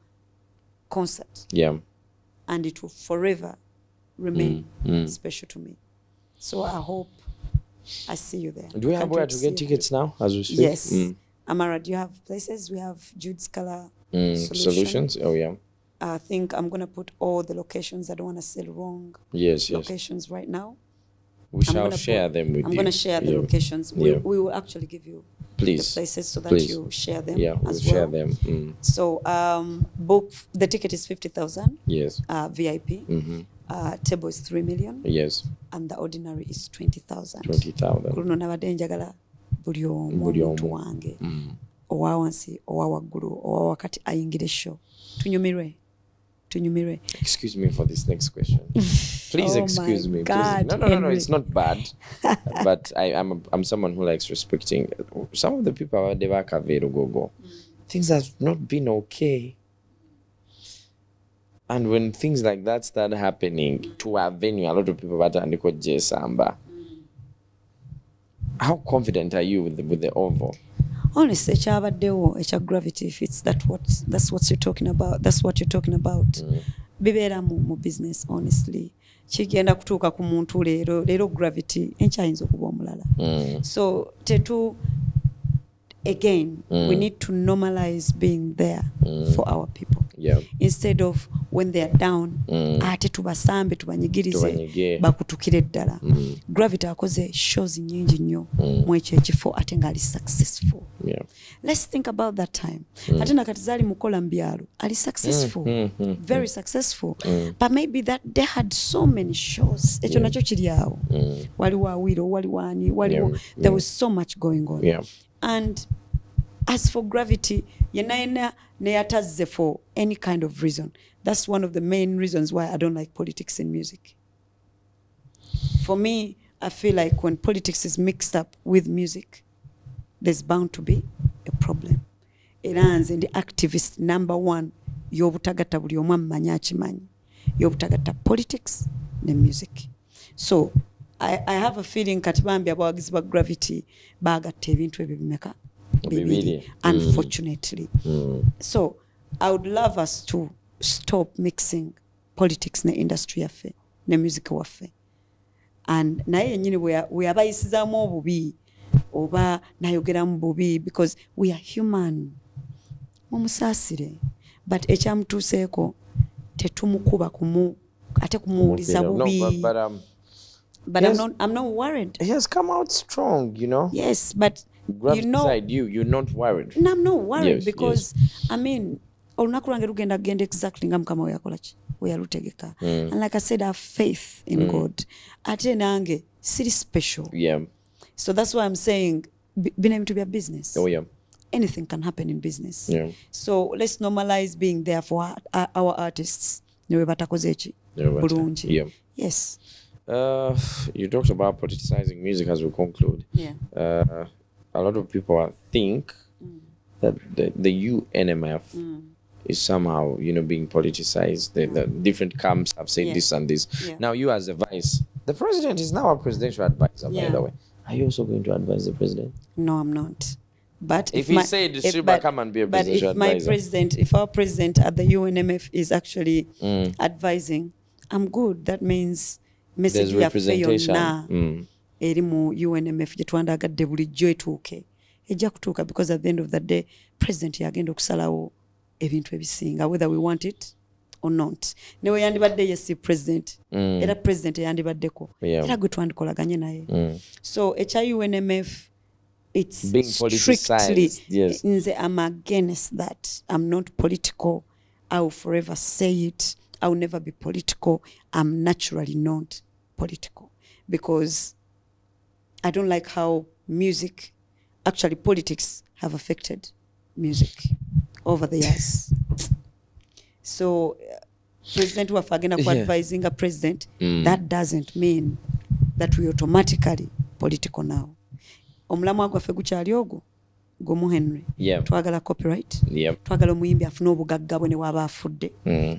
concert. And it will forever remain special to me. So I hope I see you there. Do we have where to get tickets now as we speak? Yes. Amara, do you have places? We have Jude's Color Solutions. I think I'm going to put all the locations. I don't want to sell wrong locations right now. We shall share them with you. I'm going to share the locations. We will actually give you Please. the places so that Please. you share them Yeah, we'll as share well. them. Mm. So book, the ticket is 50,000. Yes. VIP. Table is 3 million. Yes. And the ordinary is 20,000. 20,000. Kuno nabadde njagala buli omu Buli omuntu omu. wange owa wansi owa waggulu owa wakati ayingire show tunyumirwe. Excuse me for this next question. Please Oh excuse my me. God, Please. No, Henry. it's not bad. But I'm someone who likes respecting some of the people out there. Go. Things have not been okay. And when things like that start happening to a venue, a lot of people are Samba. How confident are you with the oval? Honestly, ekya gravity, if it's that's what you're talking about. That's what you're talking about. Bibeera mu business, honestly. Kigenda kutuuka ku muntu leero gravity enkyayinza okuba omulala. So again, we need to normalize being there for our people. Yeah. Instead of when they are down, ate tubasambe tubanyigirize bakutukire ddala. Gravity akoze shows nyingi nnyo mu ekyo ekifo ate nga ali successful. Yeah. Let's think about that time. Ate nakati zali mukola mbyalo ali successful, very successful. But maybe that they had so many shows. Ekyo nakyo kiri awo. Waliwo awiro, waliwo ani, waliwo. There was so much going on. Yeah. And as for gravity, yenna neyatazze for any kind of reason. That's one of the main reasons why I don't like politics in music. For me, I feel like when politics is mixed up with music, there's bound to be a problem. Iran's in the activist #1, yobutagatta buli omu amanyi akimanyi. Yobutagatta politics ne music. So I have a feeling katibambi abawagizi ba gravity bagatta ebintu ebyo bimeka bibiri, unfortunately. So I would love us to stop mixing politics ne industry yaffe ne music waffe. And naye yennyini we abayisizaamu obubi oba nayogeramu bubi because we are human. Mumusaasire. But ekyamutuuseeko tetumukuba ate kumuwuliza bubi. But yes, I'm not worried. He has come out strong, you know. Yes, but Gravity side, you're not worried. No, I'm not worried yes, because I mean, olunaku lwange lugenda exactly nga mukama we yakola ki we yalutegeka. And like I said, I have faith in God. Ate nange siri special. Yeah. So that's why I'm saying being able to be a business. Oh yeah. Anything can happen in business. Yeah. So let's normalize being there for our artists. Niwe batakoze eki bulungi. Yeah. Yes. You talked about politicizing music as we conclude. Yeah. A lot of people think that the UNMF is somehow, being politicized. The different camps have said this and this. Yeah. Now you as a vice, the president is now a presidential advisor, by the way. Are you also going to advise the president? No, I'm not. But if he said, Shiba, come and be a presidential advisor. If our president at the UNMF is actually advising, I'm good. That means message there's representation. Eri mu UNMF gyetwandagadde bulijjo etuuke ejja kutuuka because at the end of the day president yagenda okusalawo ebintu ebisinga whether we want it or not. Newe yandibadde yesi president era president yandibaddeko era gwe twandikolaganye naye. So ekya UNMF it's being strictly yes. Nze I'm against that. I'm not political. I will forever say it. I will never be political. I'm naturally not political because I don't like how politics have affected music over the years. So, President Wafagena advising a president, that doesn't mean that we automatically political now. Omulamu agwaffe gukyali ogwo Gomu Henry. Twagala copyright. Twagala omuyimbi afune obugagga bwe ne waba afudde.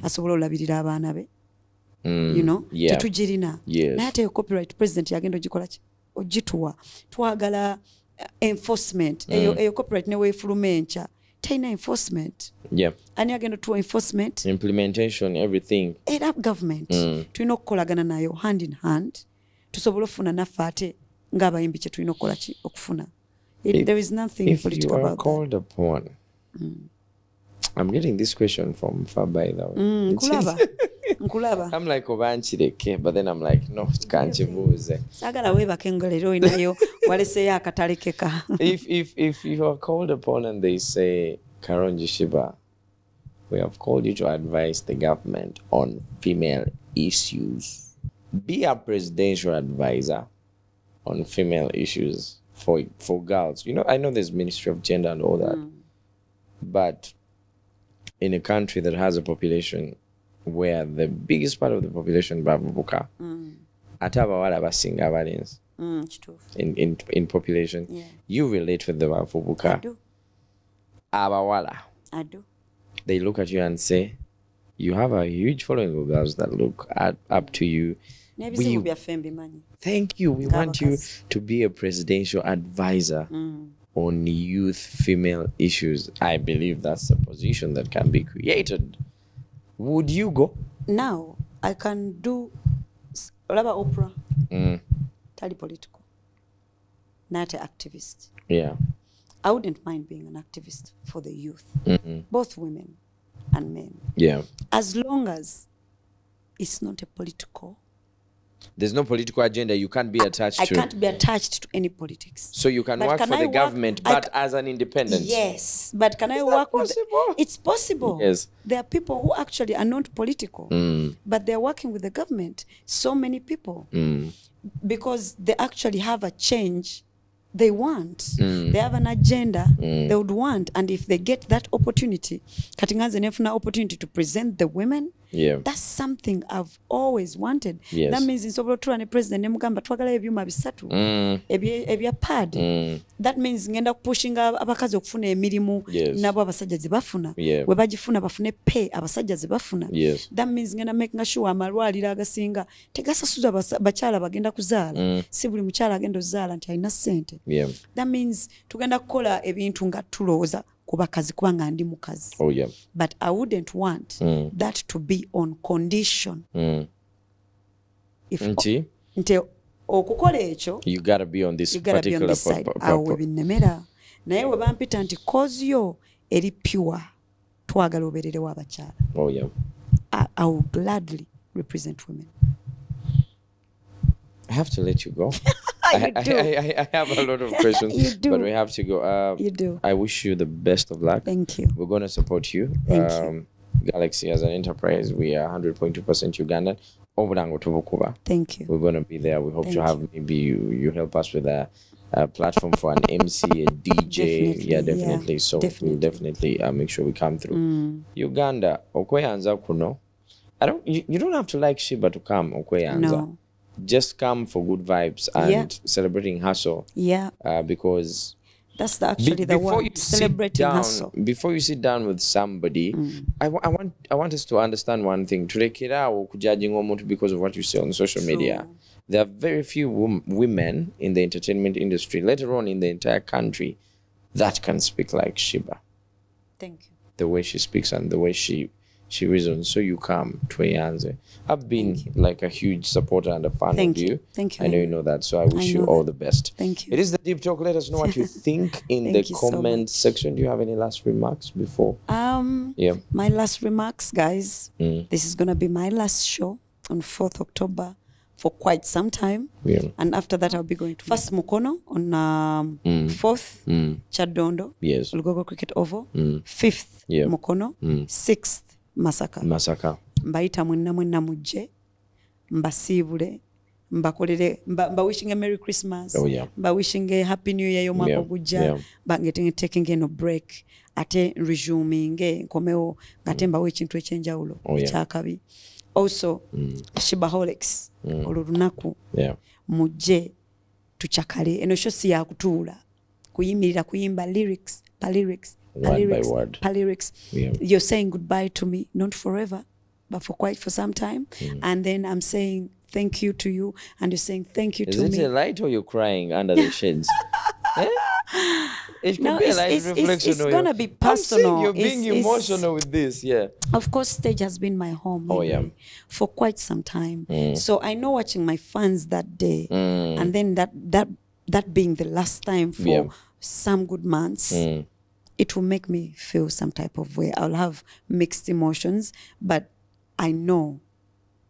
Asobola olabirira abaana be. Tetugirina. Naye ate copyright president yagenda ogikola ki? Ogituwa. Twagala enforcement. Eyo copyright ne weefuluma enkya. Tayina enforcement. Ani agenda tuwa enforcement? Implementation, everything. Era government. Tulina okukolagana nayo hand in hand. Tusobola ofuna naffe ate ng'abayimbi kye tulina okukola ki okufuna. There is nothing political about that. If you are called upon, I'm getting this question from far by the way. Kulaba. Nkulaba. I'm like, obanchireke, but then I'm like, no, kanchibuze. Sagala webake ngolero inayo waleseyo akatale keka. If you are called upon and they say, Karonji Shiba, we have called you to advise the government on female issues. Be a presidential advisor on female issues for girls. You know, I know there's Ministry of Gender and all that, but in a country that has a population where the biggest part of the population bavubuka, atabawala basinga abalenzi in population, you relate with the bavubuka. I do. Abawala. I do. They look at you and say, you have a huge following of girls that look up to you. Thank you. We want you to be a presidential advisor on youth female issues. I believe that's a position that can be created. Would you go? Now, I can do Oprah. Tali political. Not an activist. Yeah. I wouldn't mind being an activist for the youth, both women and men. Yeah. As long as it's not a political. There's no political agenda you can't be attached to. I can't be attached to any politics. So you can work for the government, but as an independent. Yes, but can I work with... It's possible. Yes. There are people who actually are not political, but they're working with the government. So many people. Because they actually have a change they want. They have an agenda they would want. And if they get that opportunity, Katinganze nefuna opportunity to present the women, that's something I've always wanted. Yes. That means in Sobrotula ne president nemugamba twagala ebyuma bisatu ebya pad. That means ngenda kupushinga abakazi okufuna emirimu nabo abasajja zibafuna. We bagifuna bafune pay abasajja zibafuna. That means ngenda making sure amalwaliro agasinga tegasasuza bakyala bagenda kuzaala. Si buli mukyala agenda ozaala nti alina ssente. That means tugenda kukola ebintu nga tulowooza kubakazi kubanga ndi mukazi. But I wouldn't want that to be on condition. If nte okukola ekyo, you gotta be on this particular awe binnemera. Naye we bampita nti cause yo eri pure twagala obererewo abakyala. I will gladly represent women. I have to let you go. You do. I have a lot of questions, You do. but we have to go. You do. I wish you the best of luck. Thank you. We're going to support you. Thank you. Galaxy as an enterprise, we are 100.2% Ugandan. Obudango Tubukuba. Thank you. We're going to be there. We hope to have maybe you help us with a platform for an MC, a DJ. Definitely. So we'll definitely make sure we come through. Uganda, Okweyanza kuno. You don't have to like Shiba to come, Okweyanza. No. Just come for good vibes and celebrating hustle. Because that's actually the word, celebrating hustle. Before you sit down with somebody, I want us to understand one thing. Because of what you say on social media. There are very few women in the entertainment industry, let alone in the entire country, that can speak like Shiba. Thank you. The way she speaks and the way she reasons. So you come to Eyanze. I've been like a huge supporter and a fan of you. Thank you. I know you know that. So I wish you all the best. Thank you. It is the Deep Talk. Let us know what you think in the comment section. Do you have any last remarks before? My last remarks, guys. This is going to be my last show on 4th October for quite some time. And after that, I'll be going to first Mukono on 4th, Chadondo, Lugogo Cricket Oval, 5th, Mukono, 6th, Masaka. Mbaita mwenna mujje, mbasiibule, mba wishing a Merry Christmas, mba wishing a Happy New Year y'omwaka ogujja, taking a break, ate resuming, nkomewo, ngate mbawo ekintu ekyenjawulo, ekyakabi. Also, Shibaholics, olulunaku, mujje, tuchakale, eno show si ya kutuula, kuyimirira kuyimba lyrics. You're saying goodbye to me, not forever, but for some time. And then I'm saying thank you to you, and you're saying thank you to me. Is it a light or you're crying under the shades? It could be a light reflection. It's going to be personal. You're being emotional with this, Of course, stage has been my home for quite some time. So I know watching my fans that day, and then that being the last time for some good months, it will make me feel some type of way. I'll have mixed emotions, but I know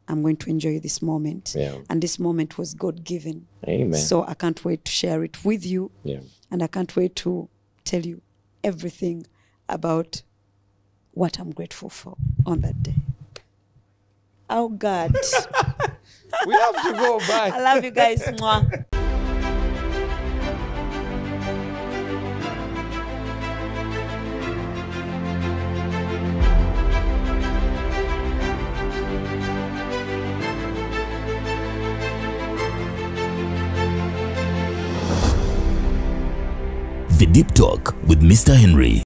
I'm going to enjoy this moment. Yeah. And this moment was God-given. Amen. So I can't wait to share it with you. Yeah. And I can't wait to tell you everything about what I'm grateful for on that day. Oh, God. We have to go back. I love you guys. Mwah. The Deep Talk with Mr. Henry.